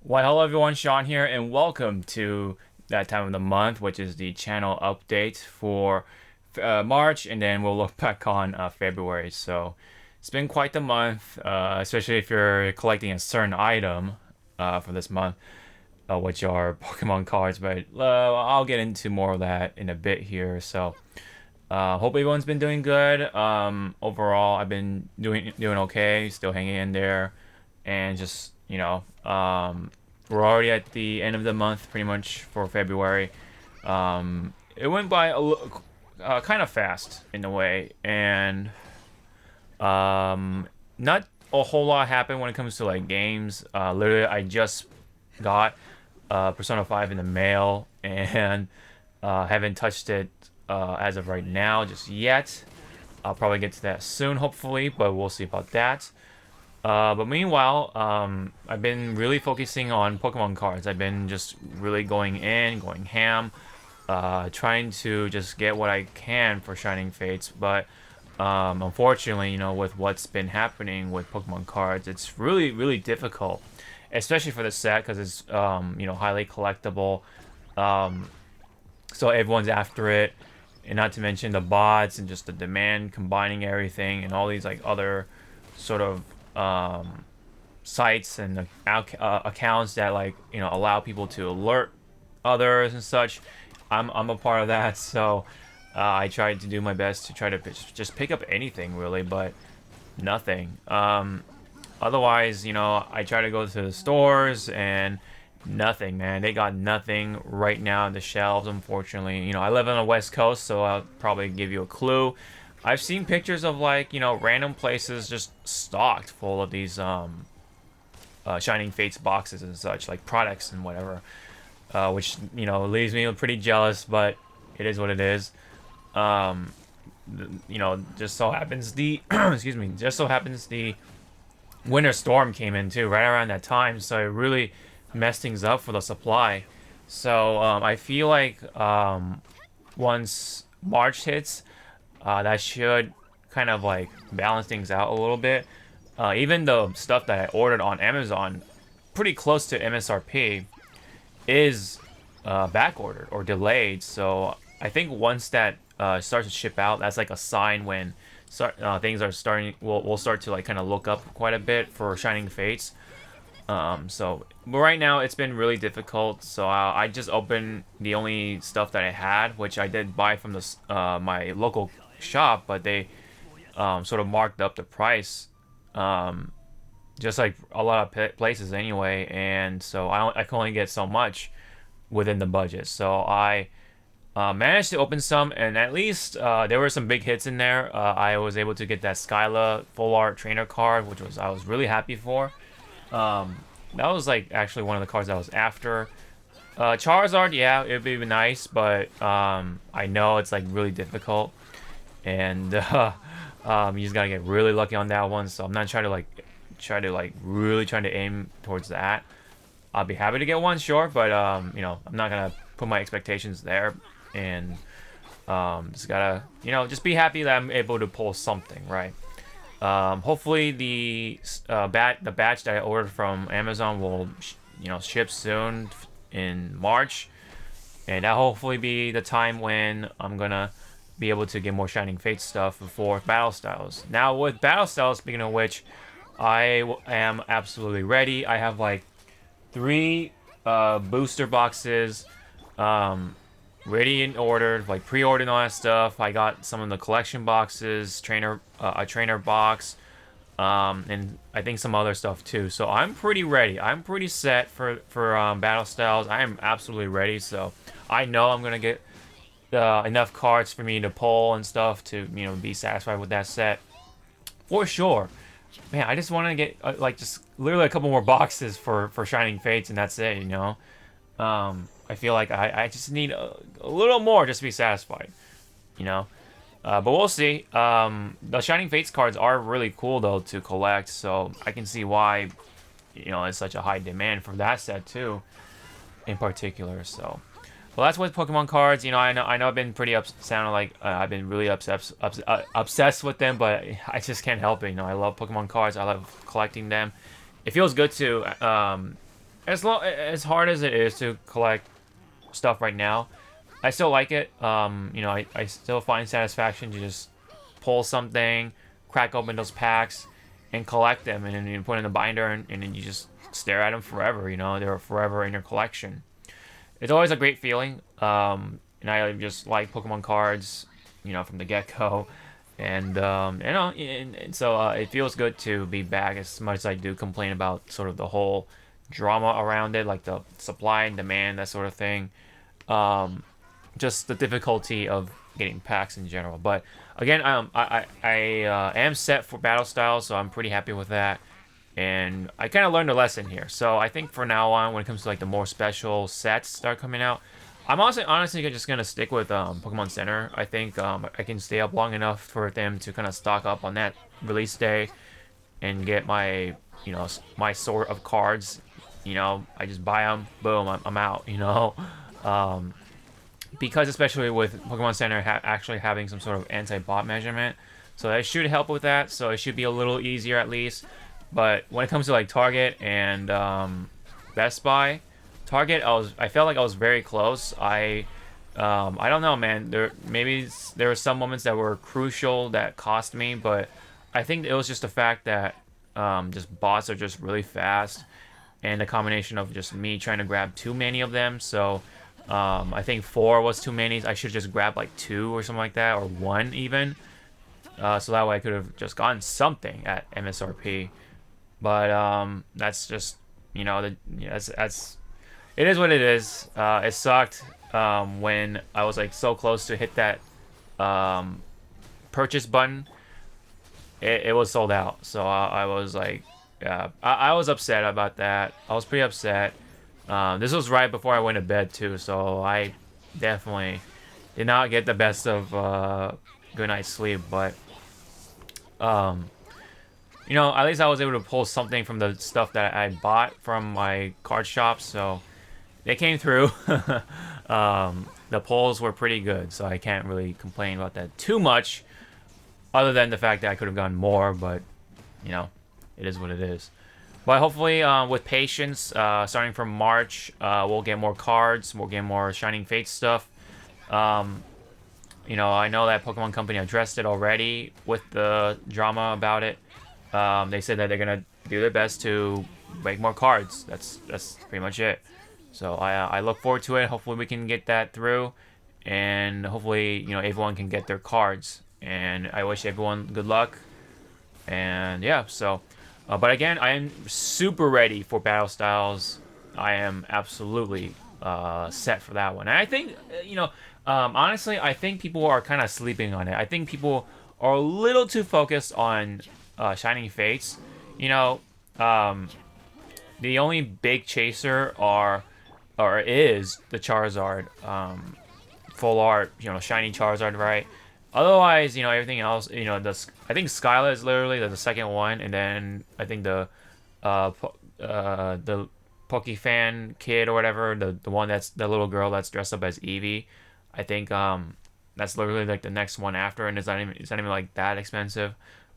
Well, hello everyone, Sean here, and welcome to that time of the month, which is the channel update for March, and then we'll look back on February. So it's been quite the month, especially if you're collecting a certain item for this month, which are Pokemon cards. But I'll get into more of that in a bit here. So hope everyone's been doing good. Overall, I've been doing okay, still hanging in there, and just we're already at the end of the month, pretty much for February. It went by kind of fast in a way, and not a whole lot happened when it comes to like games. Literally, I just got Persona 5 in the mail, and haven't touched it as of right now just yet. I'll probably get to that soon, hopefully, but we'll see about that. But meanwhile, I've been really focusing on Pokemon cards. I've been just really going ham, trying to just get what I can for Shining Fates. But unfortunately, with what's been happening with Pokemon cards, it's really, really difficult, especially for the set because it's, highly collectible. So everyone's after it, and not to mention the bots and just the demand combining everything and all these like other sort of sites and accounts that allow people to alert others and such. I'm a part of that, so I tried to do my best to try to just pick up anything really, but nothing. Otherwise, I try to go to the stores and nothing, man. They got nothing right now on the shelves, unfortunately. I live on the West Coast, so I'll probably give you a clue. I've seen pictures of random places just stocked full of these Shining Fates boxes and such, like products and whatever, which leaves me pretty jealous, but it is what it is. Just so happens the excuse me, just so happens the winter storm came in too right around that time, so it really messed things up for the supply. So I feel like once March hits, that should kind of like balance things out a little bit. Even the stuff that I ordered on Amazon, pretty close to MSRP, is back ordered or delayed. So I think once that starts to ship out, that's like a sign when things are starting. We'll start to like kind of look up quite a bit for Shining Fates. But right now it's been really difficult. So I just opened the only stuff that I had, which I did buy from the my local shop, but they sort of marked up the price, just like a lot of places anyway, and so I can only get so much within the budget. So I managed to open some, and at least there were some big hits in there. I was able to get that Skyla full art trainer card, which I was really happy for. That was like actually one of the cards I was after. Charizard, yeah, it'd be nice, but I know it's like really difficult, and you just gotta get really lucky on that one. So I'm not trying to really trying to aim towards that. I'll be happy to get one, sure, but I'm not gonna put my expectations there, and just gotta just be happy that I'm able to pull something, right? Hopefully the batch that I ordered from Amazon will ship soon in March, and that'll hopefully be the time when I'm gonna be able to get more Shining Fate stuff before Battle Styles. Now with Battle Styles, speaking of which, I am absolutely ready. I have like 3 booster boxes ready and ordered, like pre-ordered and all that stuff. I got some of the collection boxes, a trainer box, and I think some other stuff too. So I'm pretty ready. I'm pretty set for Battle Styles. I am absolutely ready. So I know I'm gonna get enough cards for me to pull and stuff to be satisfied with that set for sure. Man, I just want to get just literally a couple more boxes for Shining Fates, and that's it. I feel like I just need a little more just to be satisfied. But we'll see. The Shining Fates cards are really cool though to collect, so I can see why it's such a high demand for that set too, in particular. So. Well, that's with Pokemon cards. I know I've been pretty sounding like I've been really obsessed with them, but I just can't help it. I love Pokemon cards. I love collecting them. It feels good to as hard as it is to collect stuff right now, I still like it. You know, I still find satisfaction to just pull something, crack open those packs, and collect them, and then you put in the binder, and then you just stare at them forever. You know, they're forever in your collection. It's always a great feeling. And I just like Pokemon cards, you know, from the get go. And you know, and so it feels good to be back. As much as I do complain about sort of the whole drama around it, like the supply and demand, that sort of thing. Um, just the difficulty of getting packs in general. But again, I am set for battle style, so I'm pretty happy with that. And I kind of learned a lesson here. So I think for now on, when it comes to like the more special sets that are coming out, I'm honestly just gonna stick with Pokemon Center. I think I can stay up long enough for them to kind of stock up on that release day and get my, you know, my sort of cards. You know, I just buy them, boom, I'm out. You know, um, because especially with Pokemon Center actually having some sort of anti-bot measurement, so that should help with that. So it should be a little easier at least. But when it comes to like Target and Best Buy, Target, I felt like I was very close. I don't know, man. There were some moments that were crucial that cost me, but I think it was just the fact that just bots are just really fast, and the combination of just me trying to grab too many of them. So I think 4 was too many. I should just grab like 2 or something like that, or 1 even. So that way I could have just gotten something at MSRP. But that's just, you know, that's it is what it is. It sucked when I was like so close to hit that purchase button. It was sold out, so I was like, yeah, I was upset about that. I was pretty upset. This was right before I went to bed too, so I definitely did not get the best of good night's sleep. But you know, at least I was able to pull something from the stuff that I bought from my card shop, so they came through. The pulls were pretty good, so I can't really complain about that too much, other than the fact that I could have gotten more, but, you know, it is what it is. But hopefully, with patience, starting from March, we'll get more cards, we'll get more Shining Fate stuff. You know, I know that Pokemon Company addressed it already with the drama about it. They said that they're gonna do their best to make more cards. That's pretty much it. So I look forward to it. Hopefully we can get that through, and hopefully, you know, everyone can get their cards. And I wish everyone good luck. And yeah, so but again, I am super ready for Battle Styles. I am absolutely set for that one. And I think, you know, honestly, I think people are kind of sleeping on it. I think people are a little too focused on Shining Fates. You know, the only big chaser is the Charizard, full art, you know, shiny Charizard, right? Otherwise, you know, everything else, you know, I think Skyla is literally the second one, and then I think the Pokefan kid or whatever, the one that's the little girl that's dressed up as Eevee, I think that's literally like the next one after, and it's not even like that expensive.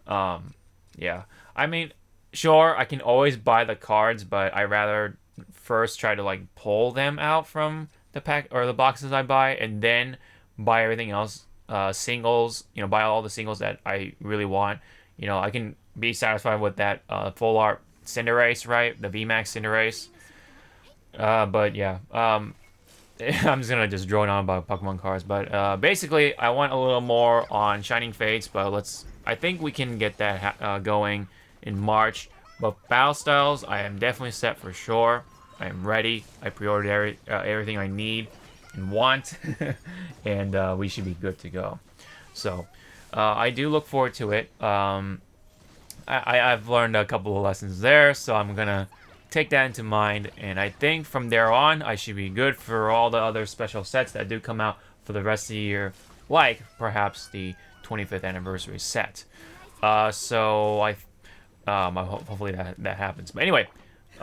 Yeah, I mean, sure, I can always buy the cards, but I rather first try to like pull them out from the pack or the boxes I buy, and then buy everything else, singles. You know, buy all the singles that I really want. You know, I can be satisfied with that full art Cinderace, right? The VMAX Cinderace. But yeah, I'm just gonna just drone on about Pokemon cards. But basically, I want a little more on Shining Fates, but I think we can get that going in March. But Battle Styles, I am definitely set for sure. I am ready. I pre-ordered everything I need and want, and we should be good to go. So I do look forward to it. I've learned a couple of lessons there, so I'm gonna take that into mind, and I think from there on I should be good for all the other special sets that do come out for the rest of the year, like perhaps the 25th anniversary set. So hopefully that happens. But anyway,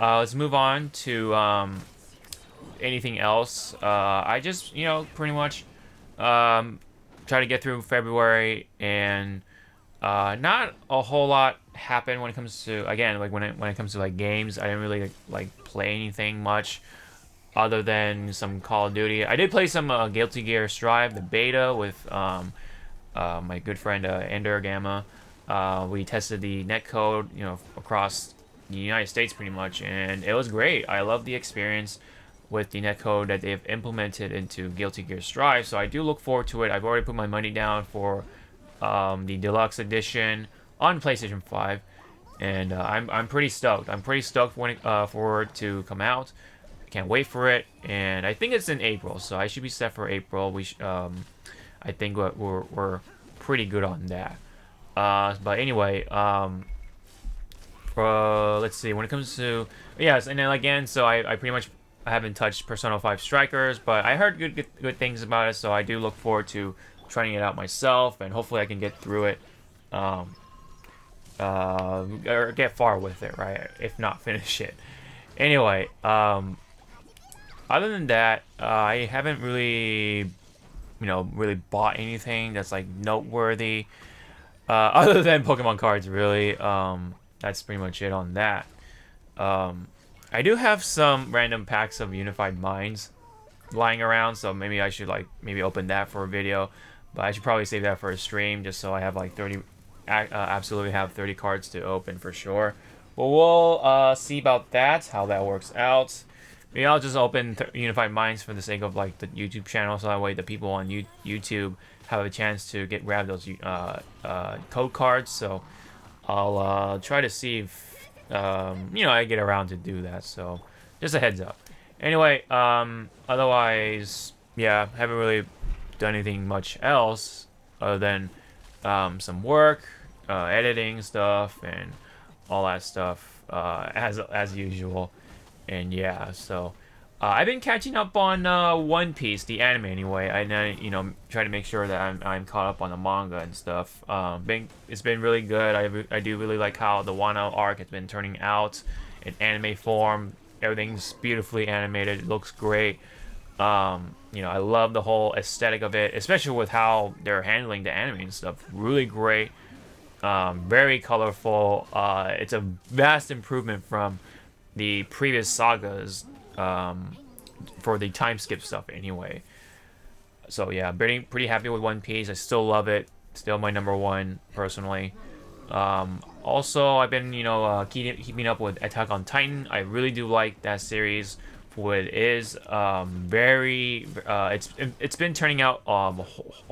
let's move on to anything else. I just, you know, pretty much try to get through February and Not a whole lot happened when it comes to, again, like when it comes to like games. I didn't really like play anything much other than some Call of Duty. I did play some Guilty Gear Strive, the beta, with my good friend Ender Gamma. We tested the netcode, across the United States pretty much, and it was great. I love the experience with the netcode that they've implemented into Guilty Gear Strive. So I do look forward to it. I've already put my money down for the deluxe edition on PlayStation 5, and I'm pretty stoked. I'm pretty stoked for it to come out. I can't wait for it, and I think it's in April, so I should be set for April. I think we're pretty good on that. But anyway, let's see. When it comes to, yes, and then again, so I pretty much haven't touched Persona 5 Strikers, but I heard good things about it, so I do look forward to trying it out myself, and hopefully I can get through it, or get far with it, right? If not, finish it. Anyway, other than that, I haven't really, really bought anything that's like noteworthy, other than Pokemon cards, really. That's pretty much it on that. I do have some random packs of Unified Minds lying around, so maybe I should maybe open that for a video, but I should probably save that for a stream just so I have like 30, absolutely have 30 cards to open for sure. But we'll see about that, how that works out. Maybe I'll just open Unified Minds for the sake of like the YouTube channel, so that way the people on YouTube have a chance to grab those code cards. So I'll try to see if I get around to do that. So just a heads up. Anyway, otherwise, yeah, haven't really done anything much else other than some work, editing stuff, and all that stuff, as usual. And yeah, so I've been catching up on One Piece, the anime anyway. I try to make sure that I'm caught up on the manga and stuff. It's been really good. I do really like how the Wano arc has been turning out in anime form. Everything's beautifully animated. It looks great. I love the whole aesthetic of it, especially with how they're handling the anime and stuff. Really great. Very colorful. It's a vast improvement from the previous sagas, for the time skip stuff anyway. So yeah, pretty happy with One Piece. I still love it. Still my #1 personally. Also, I've been keeping up with Attack on Titan. I really do like that series for what it is. It's been turning out a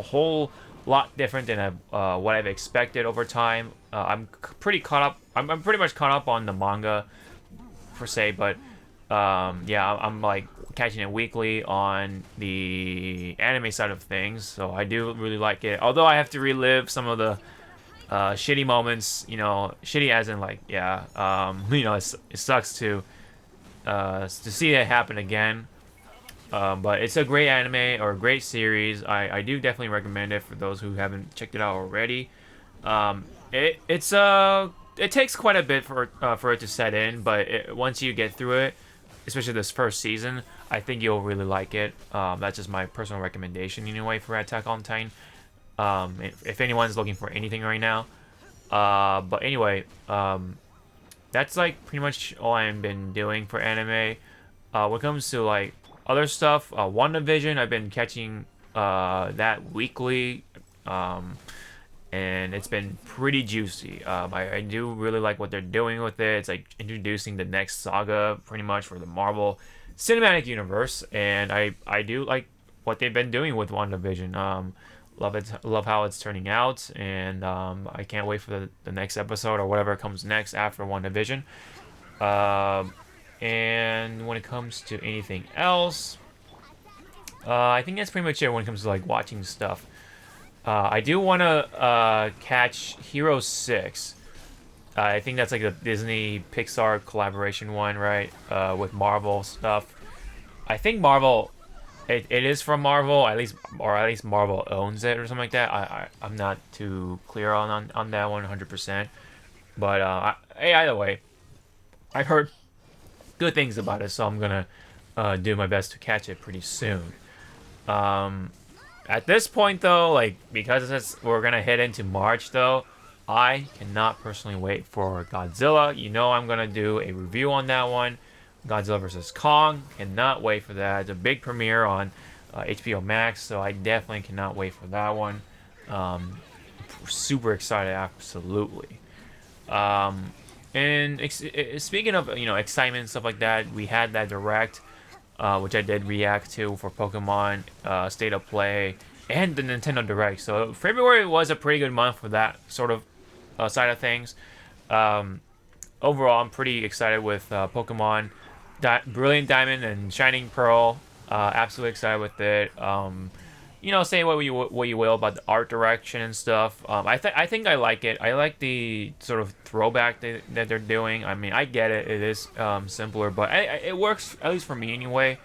whole lot different than what I've expected over time. I'm pretty caught up. I'm pretty much caught up on the manga per se, but yeah, I'm like catching it weekly on the anime side of things, so I do really like it. Although I have to relive some of the shitty moments, shitty as in like, yeah, it sucks to see it happen again. But it's a great anime or a great series. I do definitely recommend it for those who haven't checked it out already. It takes quite a bit for it to set in, but once you get through it, especially this first season, I think you'll really like it. That's just my personal recommendation anyway for Attack on Titan. If anyone's looking for anything right now. But anyway, that's like pretty much all I've been doing for anime. When it comes to like other stuff, WandaVision, I've been catching that weekly. And it's been pretty juicy. I do really like what they're doing with it. It's like introducing the next saga pretty much for the Marvel Cinematic Universe, and I do like what they've been doing with WandaVision. Love it, love how it's turning out, and I can't wait for the next episode or whatever comes next after WandaVision. And when it comes to anything else, I think that's pretty much it when it comes to like watching stuff. I do want to catch Hero 6. I think that's like the Disney Pixar collaboration one, right? With Marvel stuff. I think Marvel, it is from Marvel, at least Marvel owns it or something like that. I'm not too clear on that 100%. But hey, either way, I've heard good things about it, so I'm gonna do my best to catch it pretty soon. At this point, though, like, because we're gonna head into March, though, I cannot personally wait for Godzilla. You know I'm gonna do a review on that one. Godzilla vs. Kong. Cannot wait for that. It's a big premiere on HBO Max, so I definitely cannot wait for that one. Um, Super excited, absolutely. Um, and speaking of excitement and stuff like that, we had that direct, which I did react to for Pokemon State of Play and the Nintendo Direct. So February was a pretty good month for that sort of side of things. Um, Overall, I'm pretty excited with Pokemon Brilliant Diamond and Shining Pearl. Absolutely excited with it. Say what you will about the art direction and stuff. I think I like it. I like the sort of throwback that they're doing. I mean, I get it. It is simpler, but it works at least for me anyway.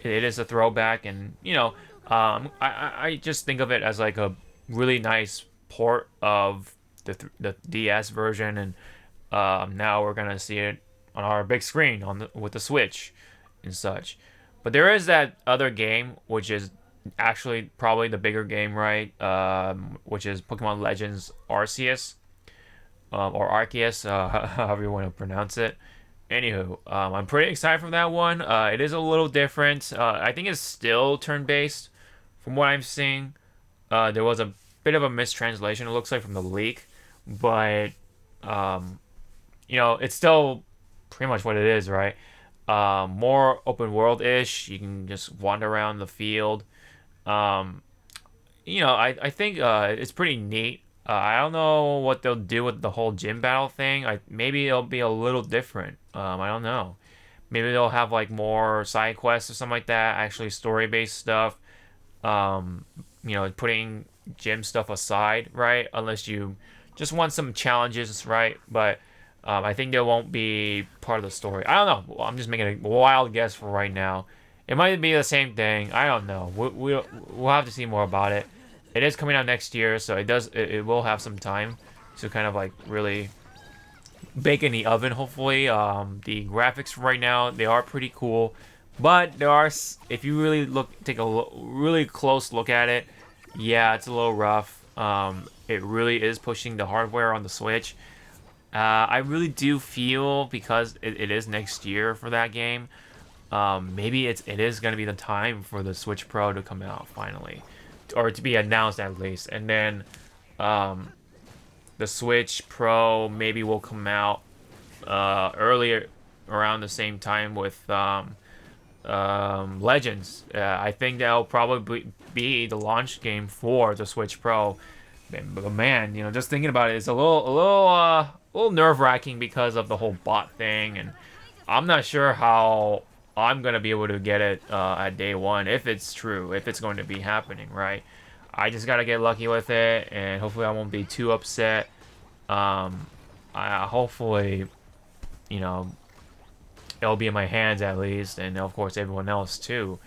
It is a throwback, and I just think of it as like a really nice port of the DS version, and now we're gonna see it on our big screen with the Switch and such. But there is that other game which is actually probably the bigger game, right? Which is Pokemon Legends Arceus, or Arceus, however you want to pronounce it. Anywho, I'm pretty excited for that one. It is a little different. I think it's still turn-based, from what I'm seeing. There was a bit of a mistranslation, it looks like, from the leak, but um, it's still pretty much what it is, right? More open world-ish. You can just wander around the field. Um, I think it's pretty neat. I don't know what they'll do with the whole gym battle thing. Maybe it'll be a little different. I don't know. Maybe they'll have like more side quests or something like that. Actually, story-based stuff. Um, putting gym stuff aside, right? Unless you just want some challenges, right? But I think they won't be part of the story. I don't know. I'm just making a wild guess for right now. It might be the same thing. I don't know. We'll have to see more about it. It is coming out next year, so it will have some time to kind of like really bake in the oven. Hopefully, the graphics right now, they are pretty cool, but if you really take a really close look at it, yeah, it's a little rough. It really is pushing the hardware on the Switch. I really do feel, because it is next year for that game. Maybe it is going to be the time for the Switch Pro to come out finally, or to be announced at least, and then the Switch Pro maybe will come out earlier, around the same time with Legends. I think that'll probably be the launch game for the Switch Pro. But man, just thinking about it is a little nerve-wracking because of the whole bot thing, and I'm not sure how I'm gonna be able to get it at day one, if it's true, if it's going to be happening, right? I just gotta get lucky with it, and hopefully I won't be too upset. Hopefully, it'll be in my hands at least, and of course everyone else too.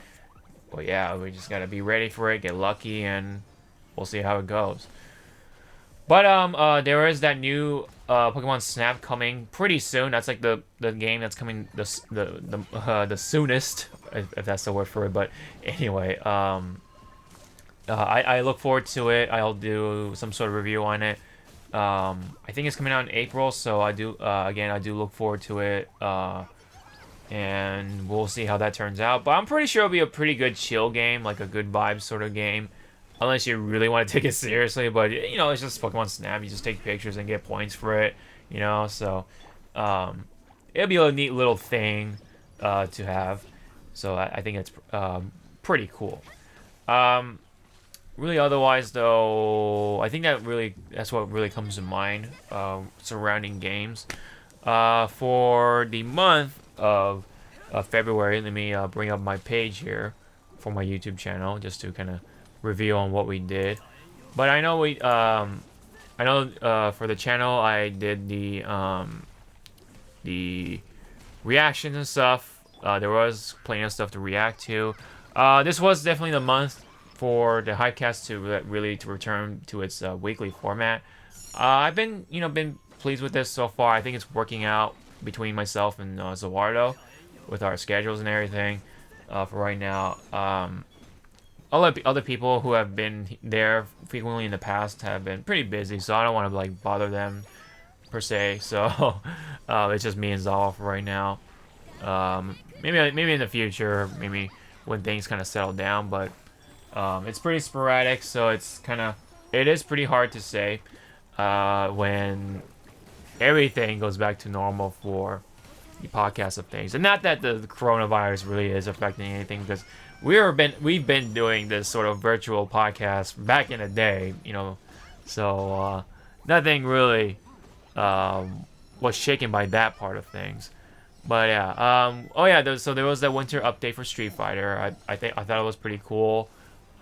But yeah, we just gotta be ready for it, get lucky, and we'll see how it goes. But there is that new Pokemon Snap coming pretty soon. That's like the game that's coming the soonest, if that's the word for it. But anyway, I look forward to it. I'll do some sort of review on it. I think it's coming out in April, so I do look forward to it. And we'll see how that turns out. But I'm pretty sure it'll be a pretty good chill game, like a good vibe sort of game. Unless you really want to take it seriously, but it's just Pokemon Snap. You just take pictures and get points for it, so it'll be a neat little thing to have. So I think it's pretty cool. Really, otherwise though, I think that's what really comes to mind surrounding games. For the month of February, let me bring up my page here for my YouTube channel just to kind of review on what we did. But I know for the channel I did the reactions and stuff. There was plenty of stuff to react to. This was definitely the month for the Hypecast to return to its weekly format. I've been pleased with this so far. I think it's working out between myself and Zawardo with our schedules and everything for right now. other people who have been there frequently in the past have been pretty busy, so I don't want to like bother them per se. So it's just me and Zawa for right now. Maybe in the future, maybe when things kind of settle down, but it's pretty sporadic, so it is pretty hard to say when everything goes back to normal for the podcast of things. And not that the coronavirus really is affecting anything, because we've been doing this sort of virtual podcast back in the day, so nothing really was shaken by that part of things. But yeah, oh yeah, so there was that winter update for Street Fighter. I thought it was pretty cool.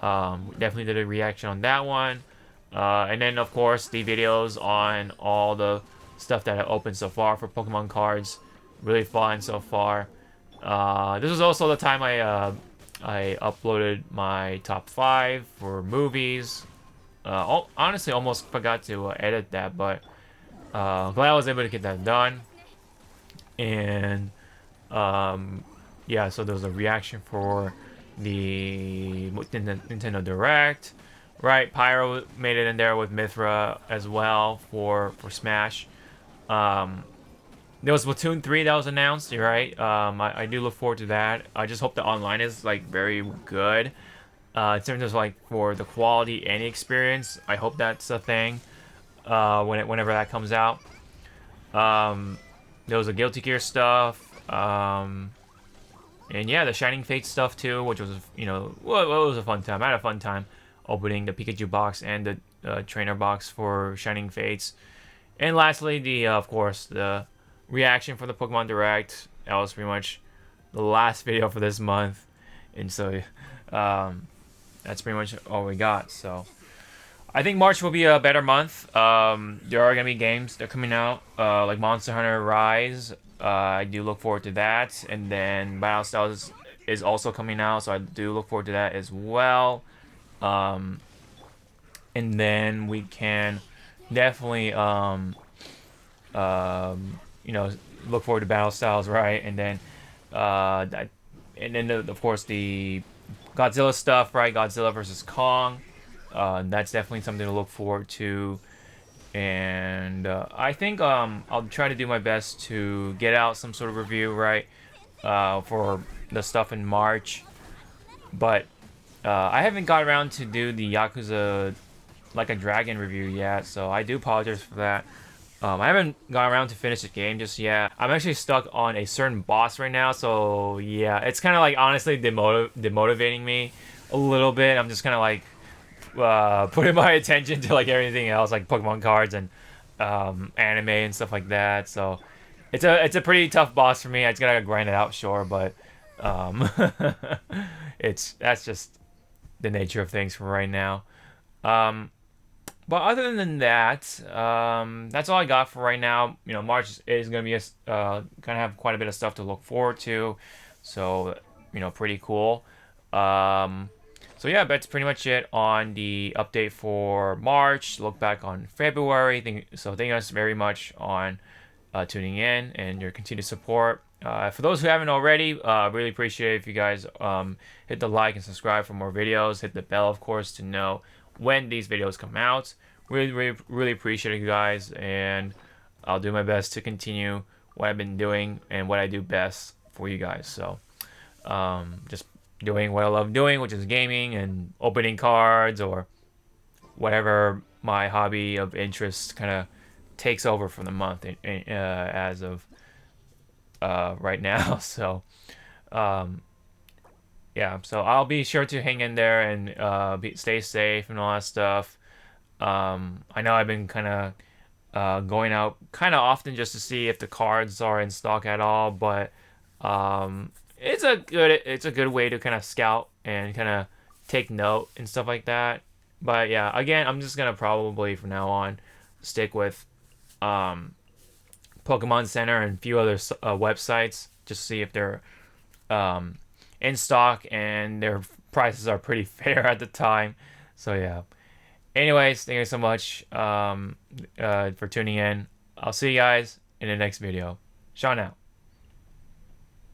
Definitely did a reaction on that one. And then of course the videos on all the stuff that have opened so far for Pokemon cards. Really fun so far. This was also the time I uploaded my top 5 for movies. Honestly, almost forgot to edit that, but glad I was able to get that done. And yeah, so there was a reaction for the Nintendo Direct, right? Pyro made it in there with Mithra as well for Smash. There was Splatoon 3 that was announced, right? I do look forward to that. I just hope the online is like very good. In terms of like for the quality and the experience, I hope that's a thing. Whenever that comes out. There was a Guilty Gear stuff. And yeah, the Shining Fate stuff too, which was, well, it was a fun time. I had a fun time opening the Pikachu box and the trainer box for Shining Fates. And lastly, of course, the reaction for the Pokemon Direct. That was pretty much the last video for this month. And so, that's pretty much all we got. So, I think March will be a better month. There are going to be games that are coming out, like Monster Hunter Rise. I do look forward to that. And then Battle Styles is also coming out, so I do look forward to that as well. And then we can definitely, look forward to Battle Styles, right? And then, of course, the Godzilla stuff, right? Godzilla versus Kong. That's definitely something to look forward to. And I think I'll try to do my best to get out some sort of review, right, for the stuff in March. But I haven't got around to do the Yakuza Like a Dragon review yet, so I do apologize for that. I haven't got around to finish the game just yet. I'm actually stuck on a certain boss right now, so yeah, it's kind of like honestly demotivating me a little bit. I'm just kind of like putting my attention to like everything else, like Pokemon cards and anime and stuff like that. So it's a pretty tough boss for me. I just gotta grind it out, sure, but that's just the nature of things for right now. But other than that, that's all I got for right now. March is gonna be gonna have quite a bit of stuff to look forward to, so pretty cool. So yeah, that's pretty much it on the update for March. Look back on February. Thank you guys very much on tuning in and your continued support. For those who haven't already, really appreciate it if you guys hit the like and subscribe for more videos. Hit the bell, of course, to know when these videos come out. Really appreciate you guys, and I'll do my best to continue what I've been doing and what I do best for you guys. So just doing what I love doing, which is gaming and opening cards or whatever my hobby of interest kind of takes over for the month as of right now. So yeah, so I'll be sure to hang in there and stay safe and all that stuff. I know I've been kind of going out kind of often just to see if the cards are in stock at all, but it's a good way to kind of scout and kind of take note and stuff like that. But yeah, again, I'm just gonna probably from now on stick with Pokemon Center and a few other websites just to see if they're in stock and their prices are pretty fair at the time. So yeah. Anyways, thank you so much for tuning in. I'll see you guys in the next video. Sean out.